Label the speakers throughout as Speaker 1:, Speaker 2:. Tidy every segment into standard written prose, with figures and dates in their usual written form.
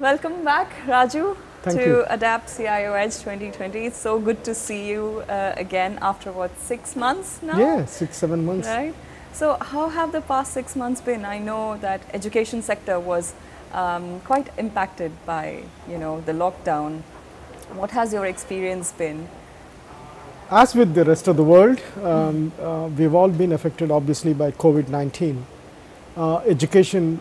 Speaker 1: Welcome back, Raju,
Speaker 2: Thank
Speaker 1: to
Speaker 2: you.
Speaker 1: ADAPT CIO Edge 2020. It's so good to see you again after what, 6 months now?
Speaker 2: Yeah, 6-7 months.
Speaker 1: Right. So how have the past 6 months been? I know that education sector was quite impacted by, the lockdown. What has your experience been?
Speaker 2: As with the rest of the world, we've all been affected obviously by COVID-19. Education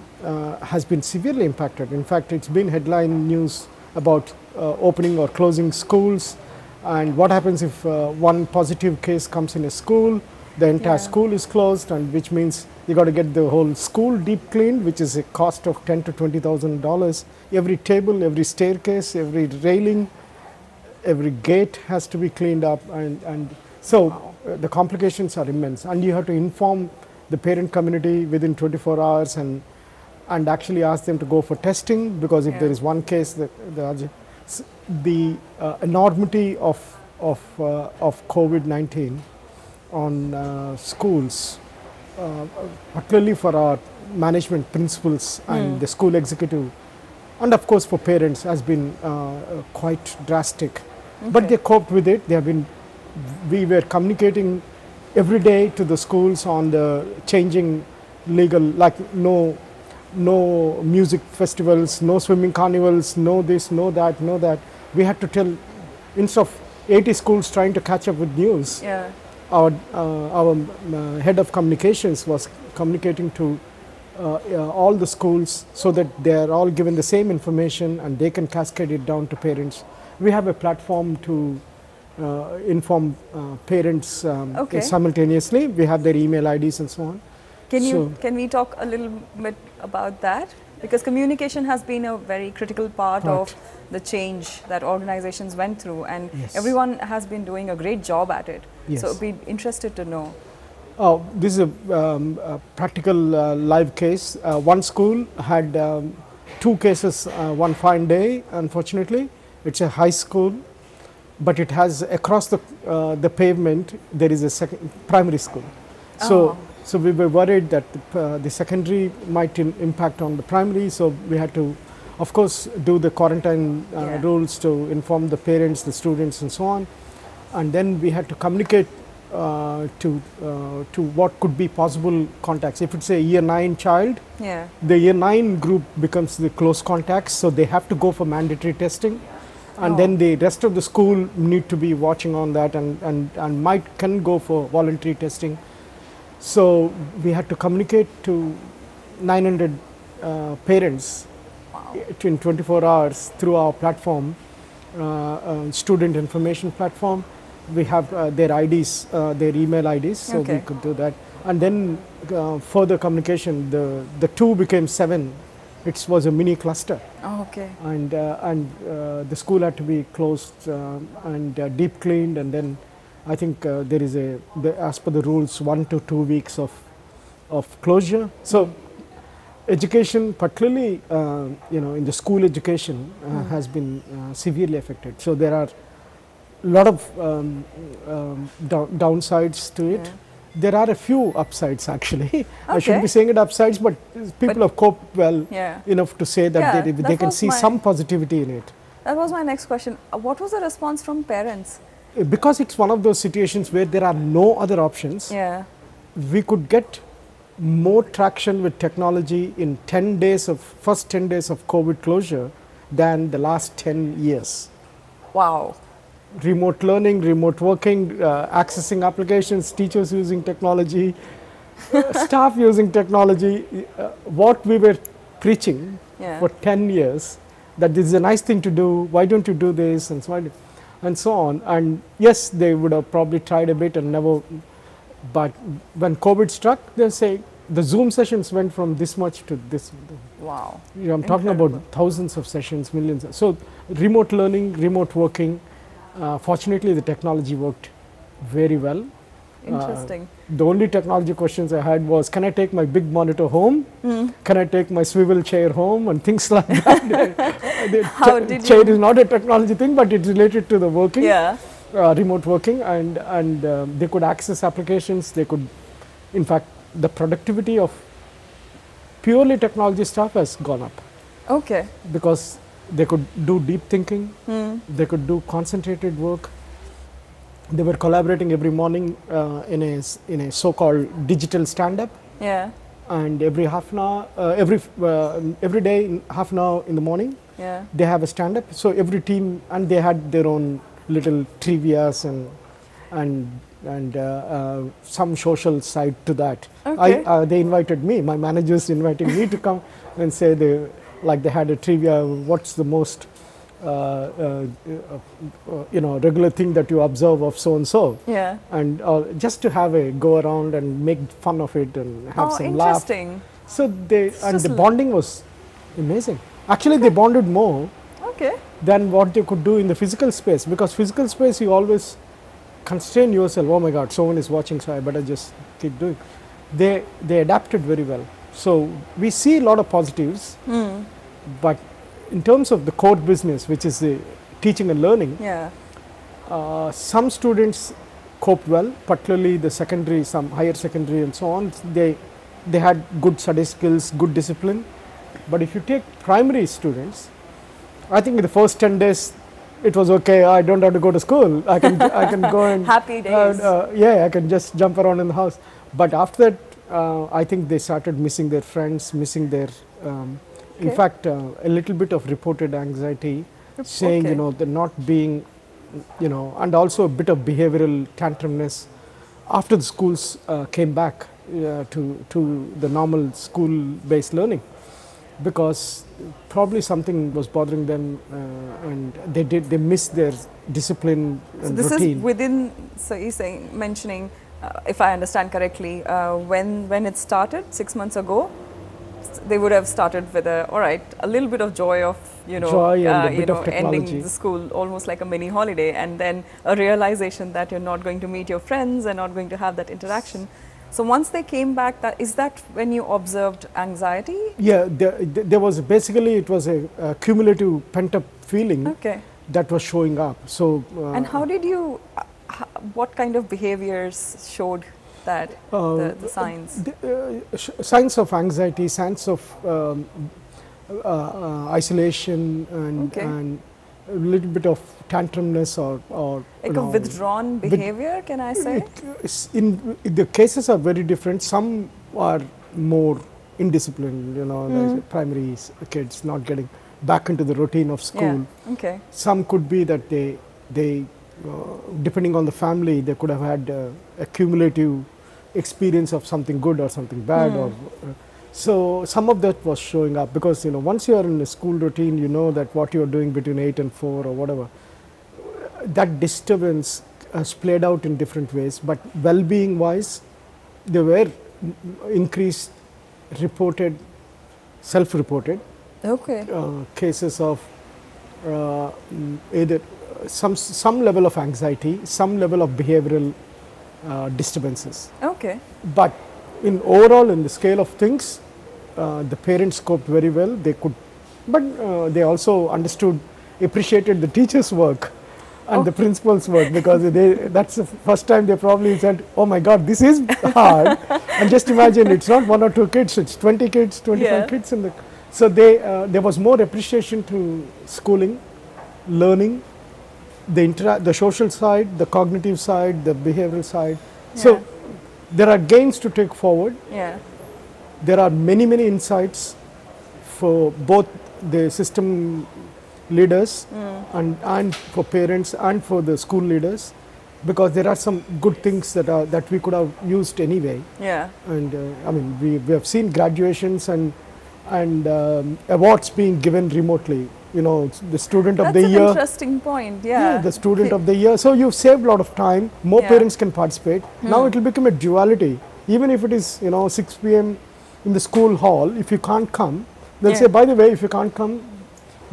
Speaker 2: has been severely impacted. In fact, it's been headline news about opening or closing schools, and what happens if one positive case comes in a school, the entire school is closed, and which means you got to get the whole school deep cleaned, which is a cost of $10,000 to $20,000. Every table, every staircase, every railing, every gate has to be cleaned up, and so the complications are immense, and you have to inform the parent community within 24 hours and actually ask them to go for testing, because if there is one case, the enormity of COVID-19 on schools, particularly for our management principals and the school executive, and of course for parents, has been quite drastic. Okay. But they coped with it. We were communicating every day to the schools on the changing legal, like no music festivals, no swimming carnivals, no this, no that, no that. We had to tell, instead of 80 schools trying to catch up with news, our head of communications was communicating to all the schools so that they are all given the same information and they can cascade it down to parents. We have a platform to inform parents simultaneously. We have their email IDs and so on.
Speaker 1: Can we talk a little bit about that? Because communication has been a very critical part of the change that organizations went through, and everyone has been doing a great job at it. So I'd be interested to know.
Speaker 2: This is a practical live case. One school had 2 cases one fine day, unfortunately. It's a high school, but it has across the pavement there is a primary school. So we were worried that the secondary might impact on the primary, so we had to, of course, do the quarantine rules to inform the parents, the students and so on, and then we had to communicate to what could be possible contacts. If it's a year 9 child, the year 9 group becomes the close contacts, so they have to go for mandatory testing. And then the rest of the school need to be watching on that and can go for voluntary testing. So we had to communicate to 900 parents in 24 hours through our platform, student information platform. We have their IDs, their email IDs, so we could do that. And then further communication, the 2 became 7. It was a mini cluster. And the school had to be closed and deep cleaned, and then I think there is as per the rules, 1 to 2 weeks of closure. So education, particularly in the school education, has been severely affected. So there are a lot of downsides to it. There are a few upsides actually. I shouldn't be saying it upsides, but people have coped well enough to say that they can see some positivity in it.
Speaker 1: That was my next question. What was the response from parents?
Speaker 2: Because it's one of those situations where there are no other options, we could get more traction with technology in first 10 days of COVID closure than the last 10 years.
Speaker 1: Wow.
Speaker 2: Remote learning, remote working, accessing applications, teachers using technology, staff using technology. What we were preaching for 10 years, that this is a nice thing to do, why don't you do this, and so on. And yes, they would have probably tried a bit and never, but when COVID struck, they say the Zoom sessions went from this much to this.
Speaker 1: Wow.
Speaker 2: I'm talking about thousands of sessions, millions. So remote learning, remote working, fortunately the technology worked very well.
Speaker 1: Interesting.
Speaker 2: The only technology questions I had was, can I take my big monitor home? Can I take my swivel chair home? And things like that. Chair is not a technology thing, but it's related to the working, remote working, and they could access applications. They could, in fact, the productivity of purely technology stuff has gone up.
Speaker 1: Okay.
Speaker 2: Because they could do deep thinking, they could do concentrated work. They were collaborating every morning in a so-called digital stand-up.
Speaker 1: Yeah.
Speaker 2: And every half an hour, every day, half an hour in the morning,
Speaker 1: yeah,
Speaker 2: they have a stand-up. So every team, and they had their own little trivias and some social side to that.
Speaker 1: Okay.
Speaker 2: They invited me. My managers invited me to come and say they had a trivia. What's the most regular thing that you observe of so and so?
Speaker 1: Yeah.
Speaker 2: And just to have a go around and make fun of it and have some laugh. So the bonding was amazing. Actually, they bonded more than what they could do in the physical space, because physical space you always constrain yourself. Oh my God, someone is watching, so I better just keep doing. They adapted very well. So we see a lot of positives, but in terms of the core business, which is the teaching and learning, some students coped well, particularly the secondary, some higher secondary and so on. They had good study skills, good discipline. But if you take primary students, I think in the first 10 days, it was okay. I don't have to go to school. I can go and
Speaker 1: happy days.
Speaker 2: I can just jump around in the house. But after that, I think they started missing their friends, missing their. In fact, a little bit of reported anxiety, saying they're not being, and also a bit of behavioral tantrumness after the schools came back to the normal school-based learning, because probably something was bothering them, and they missed their discipline and
Speaker 1: this
Speaker 2: routine.
Speaker 1: Is within, so you're saying, mentioning, if I understand correctly, when it started 6 months ago, they would have started with a little bit of joy of
Speaker 2: joy and a bit of technology.
Speaker 1: Ending the school almost like a mini holiday, and then a realization that you're not going to meet your friends and not going to have that interaction. So once they came back, is that when you observed anxiety? Yeah,
Speaker 2: there was basically, it was a cumulative pent-up feeling that was showing up. So
Speaker 1: and how did you? What kind of behaviors showed that the signs?
Speaker 2: Signs of anxiety, signs of isolation, and a little bit of tantrumness or
Speaker 1: like a withdrawn behavior, can I say?
Speaker 2: The cases are very different. Some are more indisciplined, like primary kids not getting back into the routine of school.
Speaker 1: Yeah.
Speaker 2: Some could be that they depending on the family, they could have had a cumulative experience of something good or something bad, or so some of that was showing up, because once you are in a school routine, that what you are doing between 8 and 4 or whatever, that disturbance has played out in different ways. But well-being wise, there were increased reported, self-reported cases of either some level of anxiety, some level of behavioral disturbances. But in overall, in the scale of things, the parents coped very well. They could, but they also appreciated the teachers' work and the principal's work, because that's the first time they probably said, "Oh my God, this is hard." And just imagine, it's not 1 or 2 kids; it's 20 kids, 25 kids in the. So there was more appreciation to schooling, learning, the social side, the cognitive side, the behavioral side. So there are gains to take forward. There are many insights for both the system leaders and for parents and for the school leaders, because there are some good things that we could have used anyway. And I mean, we have seen graduations and awards being given remotely. The student of the year.
Speaker 1: That's an interesting point.
Speaker 2: The student of the year. So you've saved a lot of time. More parents can participate. Now it will become a duality. Even if it is 6 p.m. in the school hall, if you can't come, they'll say, by the way, if you can't come,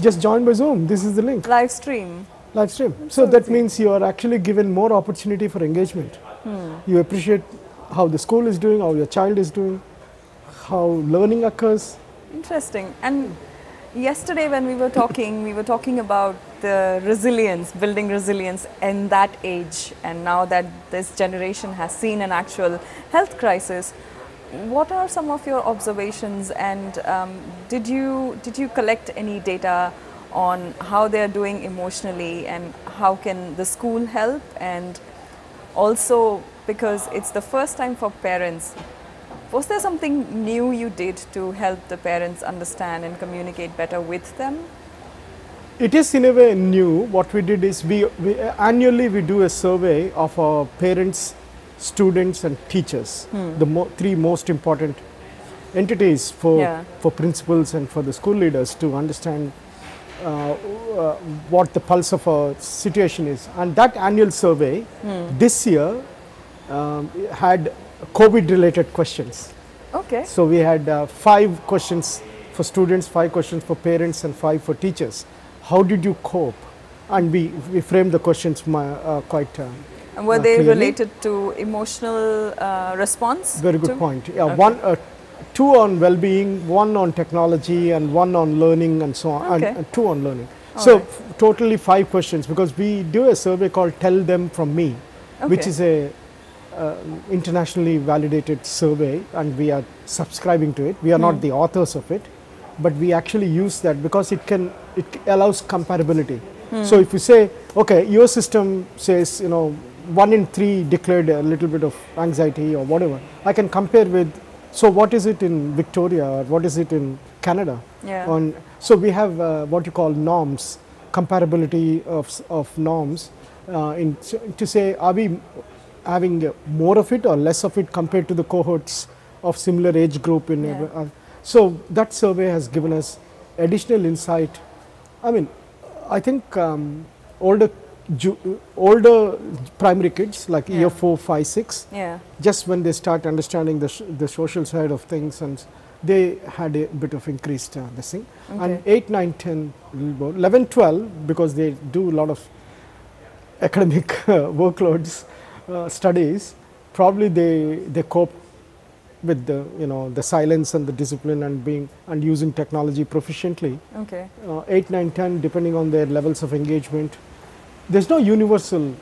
Speaker 2: just join by Zoom. This is the link.
Speaker 1: Live stream.
Speaker 2: So that means you are actually given more opportunity for engagement. You appreciate how the school is doing, how your child is doing, how learning occurs.
Speaker 1: Interesting. And yesterday when we were talking about the resilience, building resilience in that age, and now that this generation has seen an actual health crisis, what are some of your observations, and did you collect any data on how they are doing emotionally and how can the school help, and also because it's the first time for parents. Was there something new you did to help the parents understand and communicate better with them?
Speaker 2: It is in a way new. What we did is we annually we do a survey of our parents, students and teachers, the three most important entities for principals and for the school leaders to understand what the pulse of our situation is. And that annual survey this year had COVID related questions.
Speaker 1: Okay.
Speaker 2: So we had 5 questions for students, 5 questions for parents and 5 for teachers. How did you cope? And we framed the questions quite
Speaker 1: and were they
Speaker 2: clearly.
Speaker 1: related to emotional response?
Speaker 2: Very good point. Yeah, okay. 2 on well-being, 1 on technology and 1 on learning and so on, and 2 on learning. All so right. Totally 5 questions, because we do a survey called Tell Them From Me, which is a internationally validated survey, and we are subscribing to it. We are not the authors of it, but we actually use that because it allows comparability. So if you say, okay, your system says, 1 in 3 declared a little bit of anxiety or whatever, I can compare with, so what is it in Victoria or what is it in Canada? Yeah. So we have what you call norms, comparability of norms, to say, are we having more of it or less of it compared to the cohorts of similar age group in so that survey has given us additional insight. I mean, I think older primary kids like year 4, 5, 6, just when they start understanding the social side of things, and they had a bit of increased this thing. And 8, 9, 10, 11, 12, because they do a lot of academic workloads, studies, probably they cope with the silence and the discipline and using technology proficiently. 8, 9, 10, depending on their levels of engagement. There's no universal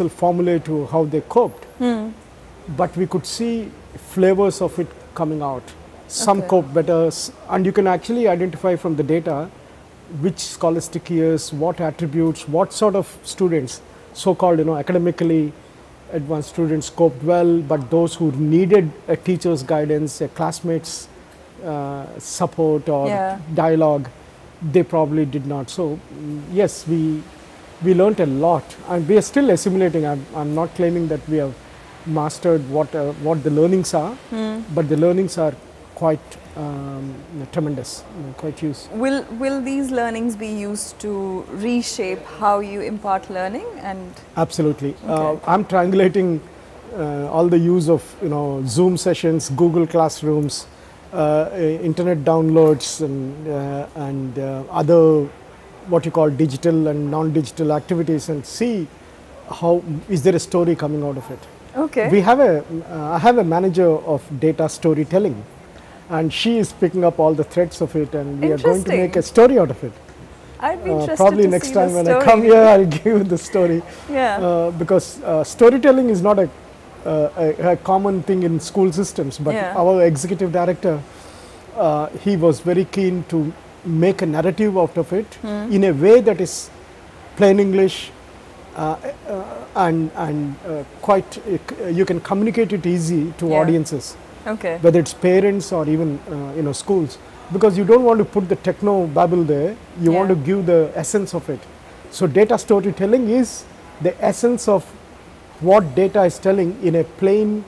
Speaker 2: formula to how they coped, but we could see flavors of it coming out. Some cope better, and you can actually identify from the data which scholastic years, what attributes, what sort of students, so-called academically advanced students coped well, but those who needed a teacher's guidance, a classmate's support or dialogue, they probably did not. So yes, we learned a lot, and we are still assimilating. I'm not claiming that we have mastered what the learnings are, but the learnings are quite tremendous, quite useful.
Speaker 1: Will these learnings be used to reshape how you impart learning? And
Speaker 2: absolutely. I'm triangulating all the use of Zoom sessions, Google Classrooms, internet downloads, and other what you call digital and non-digital activities, and see how is there a story coming out of it. We have I have a manager of data storytelling, and she is picking up all the threads of it, and we are going to make a story out of it.
Speaker 1: I'd be interested
Speaker 2: probably
Speaker 1: to
Speaker 2: next
Speaker 1: see
Speaker 2: time
Speaker 1: the
Speaker 2: when
Speaker 1: story.
Speaker 2: I come here, I'll give you the story. Because storytelling is not a common thing in school systems, but our executive director, he was very keen to make a narrative out of it in a way that is plain English, and quite you can communicate it easy to audiences, whether it's parents or even schools, because you don't want to put the techno babble there. You want to give the essence of it. So data storytelling is the essence of what data is telling in a plain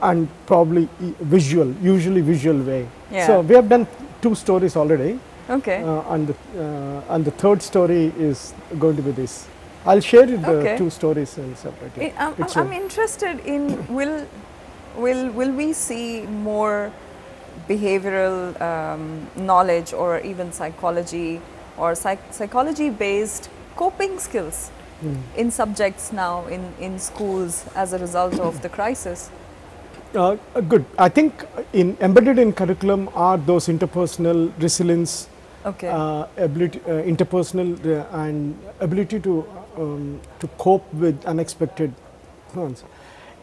Speaker 2: and probably usually visual way. So we have done 2 stories already, and the third story is going to be this. I'll share the 2 stories separately.
Speaker 1: I'm interested in will we see more behavioral knowledge or even psychology or psychology-based coping skills in subjects now in schools as a result of the crisis?
Speaker 2: Good. I think embedded in curriculum are those interpersonal resilience, ability, interpersonal and ability to cope with unexpected ones.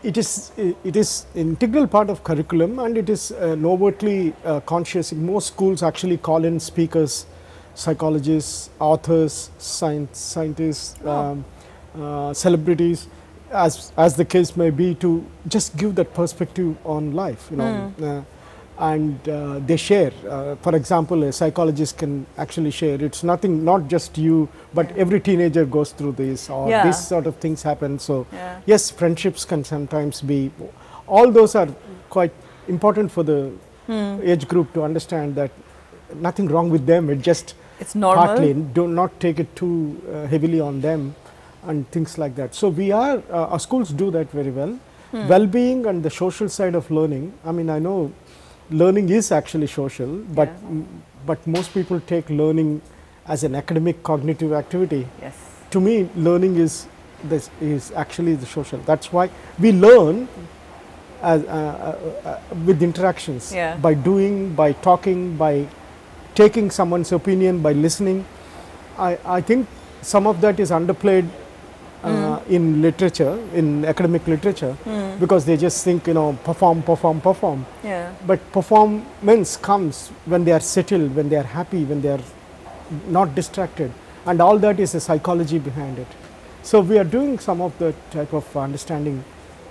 Speaker 2: It is integral part of curriculum, and it is overtly conscious. Most schools actually call in speakers, psychologists, authors, scientists, celebrities, as the case may be, to just give that perspective on life, and they share. For example, a psychologist can actually share. It's nothing, not just you, but every teenager goes through this, or this sort of things happen. So yes, friendships can sometimes be, all those are quite important for the age group to understand that nothing wrong with them. It's normal. Partly, do not take it too heavily on them and things like that. So we are, our schools do that very well. Well-being and the social side of learning. I mean, I know learning is actually social, but most people take learning as an academic cognitive activity.
Speaker 1: Yes.
Speaker 2: To me, learning is actually the social. That's why we learn as, with interactions, by doing, by talking, by taking someone's opinion, by listening. I think some of that is underplayed in literature, in academic literature, because they just think, perform. But performance comes when they are settled, when they are happy, when they are not distracted, and all that is a psychology behind it. So we are doing some of the type of understanding.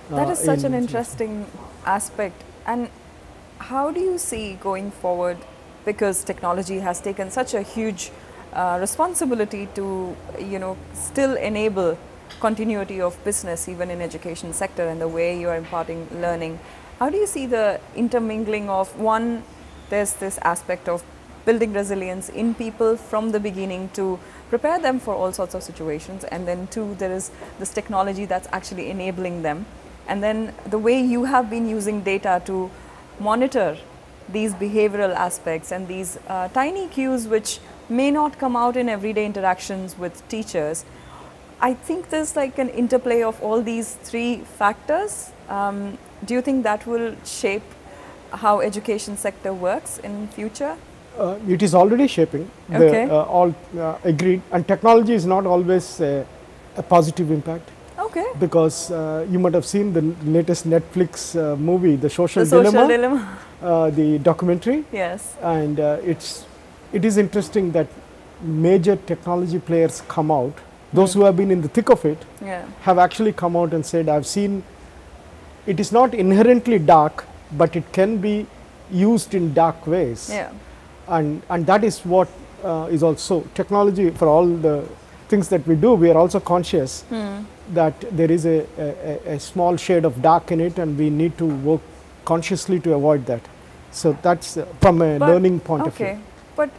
Speaker 1: That is such an interesting aspect. And how do you see going forward, because technology has taken such a huge responsibility to, still enable continuity of business even in education sector and the way you are imparting learning. How do you see the intermingling of, one, there's this aspect of building resilience in people from the beginning to prepare them for all sorts of situations, and then two, there is this technology that's actually enabling them, and then the way you have been using data to monitor these behavioral aspects and these tiny cues which may not come out in everyday interactions with teachers. I think there's like an interplay of all these three factors. Do you think that will shape how education sector works in future?
Speaker 2: It is already shaping.
Speaker 1: Okay.
Speaker 2: All agreed. And technology is not always a positive impact.
Speaker 1: Okay.
Speaker 2: Because you might have seen the latest Netflix movie, The Social Dilemma. The documentary.
Speaker 1: Yes.
Speaker 2: And it is interesting that major technology players come out. Those who have been in the thick of it have actually come out and said, I've seen, it is not inherently dark, but it can be used in dark ways.
Speaker 1: Yeah.
Speaker 2: And that is what is also technology. For all the things that we do, we are also conscious that there is a small shade of dark in it, and we need to work consciously to avoid that. So that's from a learning point of view.
Speaker 1: But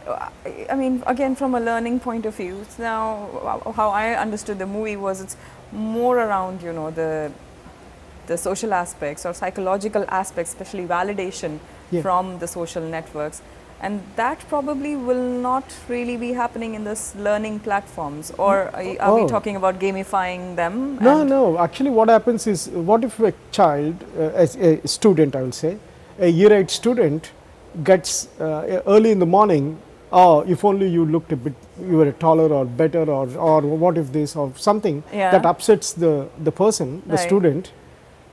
Speaker 1: I mean, again, from a learning point of view, now how I understood the movie was it's more around, the social aspects or psychological aspects, especially validation from the social networks. And that probably will not really be happening in this learning platforms, or are we talking about gamifying them?
Speaker 2: No. Actually, what happens is, what if a child, as a student, I will say, a year 8 student gets early in the morning, if only you looked a bit, you were taller or better, or what if this, or something that upsets the person, the student,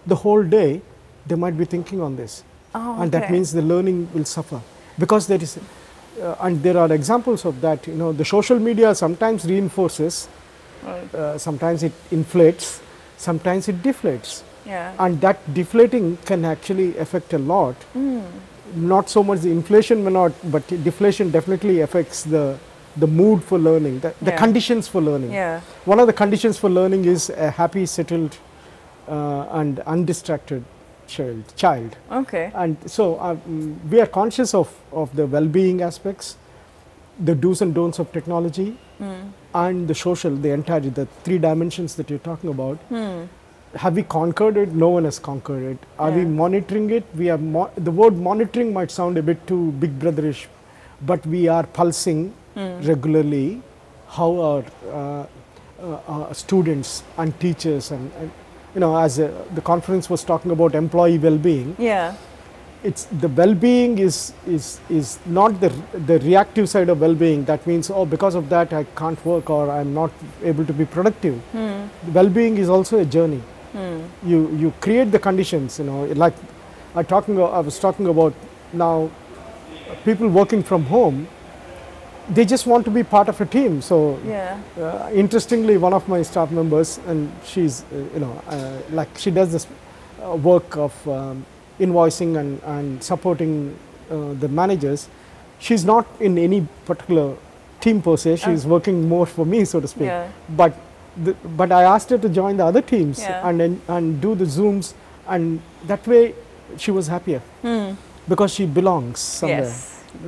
Speaker 2: the whole day they might be thinking on this. And that means the learning will suffer. Because there is, and there are examples of that, the social media sometimes reinforces, sometimes it inflates, sometimes it deflates. And that deflating can actually affect a lot. Not so much the inflation may not, but deflation definitely affects the mood for learning, the conditions for learning. One of the conditions for learning is a happy, settled and undistracted child.
Speaker 1: Okay.
Speaker 2: And so we are conscious of the well-being aspects, the do's and don'ts of technology, and the social, the 3 dimensions that you're talking about. Have we conquered it? No one has conquered it. Are we monitoring it? We are the word monitoring might sound a bit too big brotherish, but we are pulsing regularly how our students and teachers and as the conference was talking about employee well-being. It's the well-being is not the reactive side of well-being. That means, because of that I can't work, or I'm not able to be productive. Well-being is also a journey. you create the conditions, like I was talking about now, people working from home, they just want to be part of a team. So interestingly, one of my staff members, and she's like she does this work of invoicing and supporting the managers. She's not in any particular team per se. She's working more for me, so to speak. But I asked her to join the other teams and do the Zooms, and that way she was happier because she belongs somewhere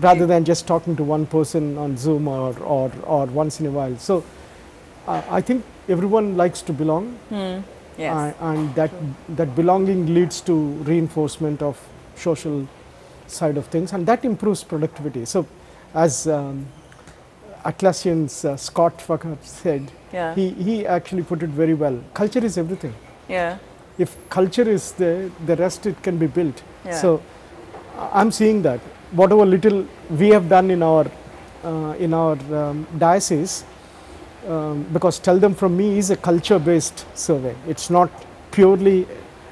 Speaker 2: rather than just talking to one person on Zoom or once in a while. So I think everyone likes to belong, and that belonging leads to reinforcement of social side of things, and that improves productivity. So as Atlassian's Scott Fucker said, he actually put it very well. Culture is everything. If culture is there, the rest it can be built. So I'm seeing that whatever little we have done in our diocese, because Tell Them From Me is a culture-based survey. It's not purely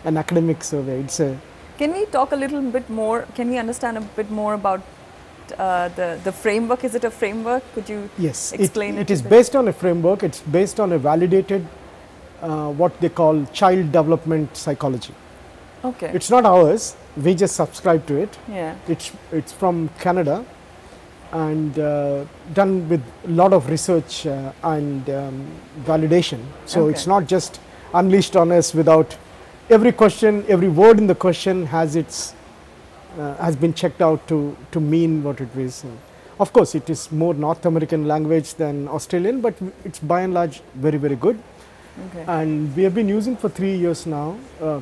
Speaker 2: an academic survey. It's a.
Speaker 1: Can we talk a little bit more? Can we understand a bit more about the framework? Is it a framework? Could you explain it?
Speaker 2: It is based on a framework. It's based on a validated, what they call child development psychology.
Speaker 1: Okay.
Speaker 2: It's not ours. We just subscribe to it. It's from Canada, and done with a lot of research and validation. So it's not just unleashed on us without. Every question, every word in the question has been checked out to mean what it is. And of course, it is more North American language than Australian, but it's by and large very, very good. And we have been using for 3 years now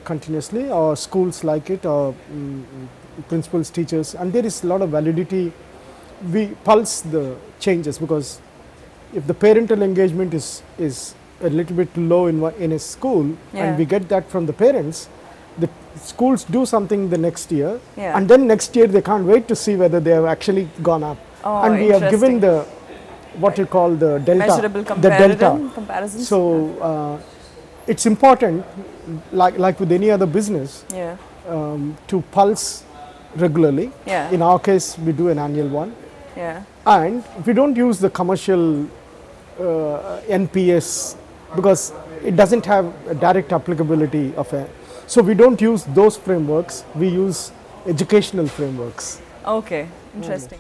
Speaker 2: continuously. Our schools like it, our principals, teachers, and there is a lot of validity. We pulse the changes because if the parental engagement is a little bit low in a school, and we get that from the parents, the schools do something the next year, and then next year they can't wait to see whether they have actually gone up. And we have given the what you call the delta,
Speaker 1: measurable comparison.
Speaker 2: So it's important, like with any other business, to pulse regularly. In our case, we do an annual one, and we don't use the commercial NPS because it doesn't have a direct applicability of a. So we don't use those frameworks. We use educational frameworks.
Speaker 1: Okay, interesting.